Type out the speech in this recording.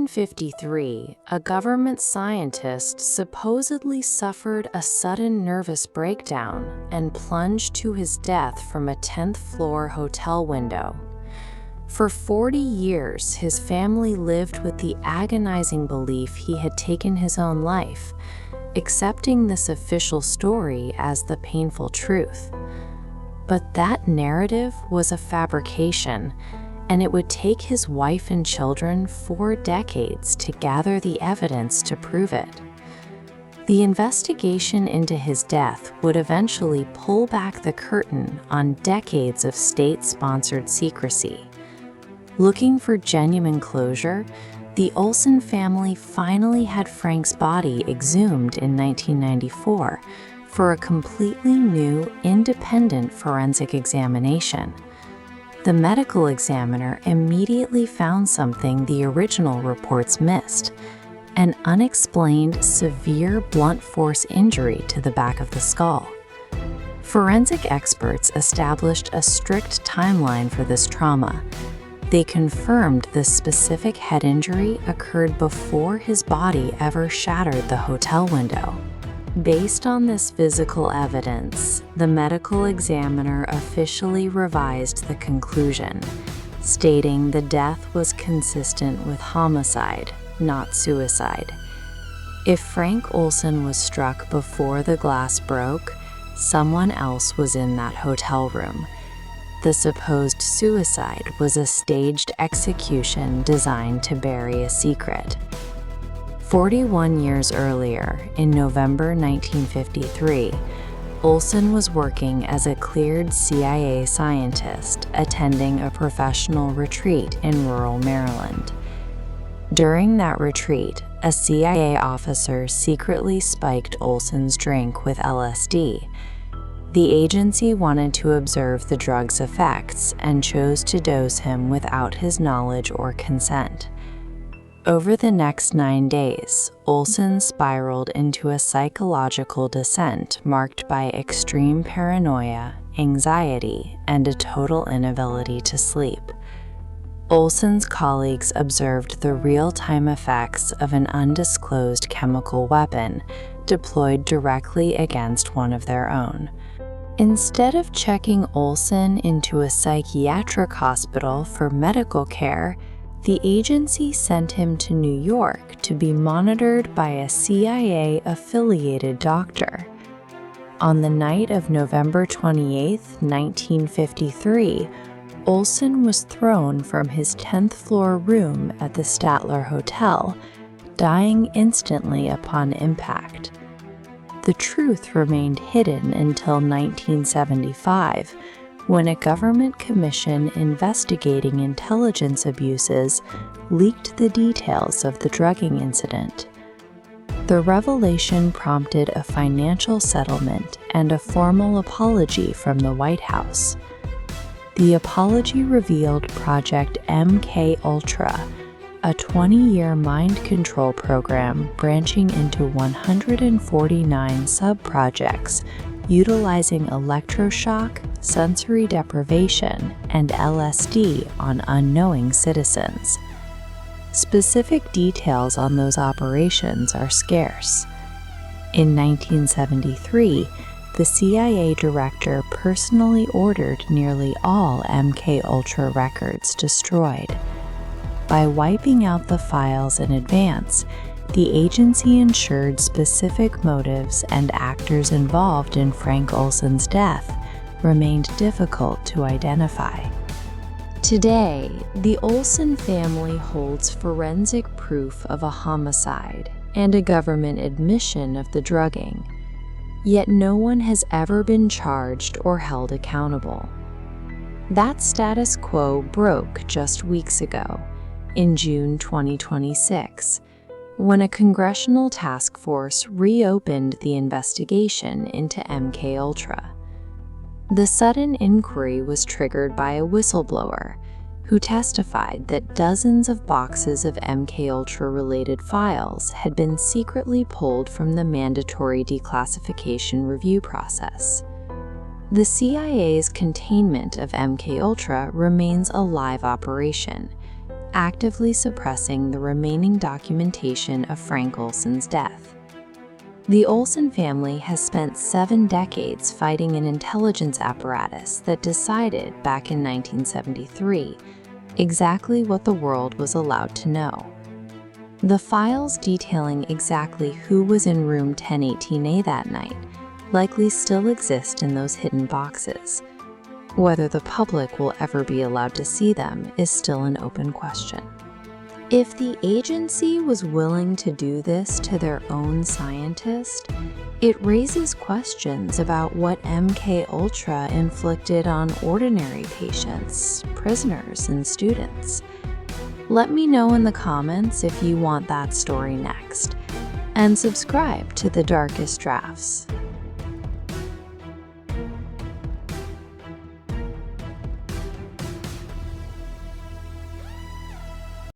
1953, a government scientist supposedly suffered a sudden nervous breakdown and plunged to his death from a 10th-floor hotel window. For 40 years, his family lived with the agonizing belief he had taken his own life, accepting this official story as the painful truth. But that narrative was a fabrication, and it would take his wife and children 4 decades to gather the evidence to prove it. The investigation into his death would eventually pull back the curtain on decades of state-sponsored secrecy. Looking for genuine closure, the Olson family finally had Frank's body exhumed in 1994 for a completely new, independent forensic examination. The medical examiner immediately found something the original reports missed: an unexplained severe blunt force injury to the back of the skull. Forensic experts established a strict timeline for this trauma. They confirmed this specific head injury occurred before his body ever shattered the hotel window. Based on this physical evidence, the medical examiner officially revised the conclusion, stating the death was consistent with homicide, not suicide. If Frank Olson was struck before the glass broke, someone else was in that hotel room. The supposed suicide was a staged execution designed to bury a secret. 41 years earlier, in November 1953, Olson was working as a cleared CIA scientist attending a professional retreat in rural Maryland. During that retreat, a CIA officer secretly spiked Olson's drink with LSD. The agency wanted to observe the drug's effects and chose to dose him without his knowledge or consent. Over the next 9 days, Olson spiraled into a psychological descent marked by extreme paranoia, anxiety, and a total inability to sleep. Olson's colleagues observed the real-time effects of an undisclosed chemical weapon deployed directly against one of their own. Instead of checking Olson into a psychiatric hospital for medical care, the agency sent him to New York to be monitored by a CIA-affiliated doctor. On the night of November 28, 1953, Olson was thrown from his 10th-floor room at the Statler Hotel, dying instantly upon impact. The truth remained hidden until 1975, when a government commission investigating intelligence abuses leaked the details of the drugging incident. The revelation prompted a financial settlement and a formal apology from the White House. The apology revealed Project MKUltra, a 20-year mind control program branching into 149 sub-projects utilizing electroshock, sensory deprivation, and LSD on unknowing citizens. Specific details on those operations are scarce. In 1973, the CIA director personally ordered nearly all MKUltra records destroyed. By wiping out the files in advance, the agency ensured specific motives and actors involved in Frank Olson's death remained difficult to identify. Today, the Olson family holds forensic proof of a homicide and a government admission of the drugging, yet no one has ever been charged or held accountable. That status quo broke just weeks ago, in June 2026, when a congressional task force reopened the investigation into MKUltra. The sudden inquiry was triggered by a whistleblower who testified that dozens of boxes of MKUltra-related files had been secretly pulled from the mandatory declassification review process. The CIA's containment of MKUltra remains a live operation, actively suppressing the remaining documentation of Frank Olson's death. The Olson family has spent 7 decades fighting an intelligence apparatus that decided back in 1973 exactly what the world was allowed to know. The files detailing exactly who was in room 1018A that night likely still exist in those hidden boxes. Whether the public will ever be allowed to see them is still an open question. If the agency was willing to do this to their own scientist, it raises questions about what MKUltra inflicted on ordinary patients, prisoners, and students. Let me know in the comments if you want that story next, and subscribe to The Darkest Drafts.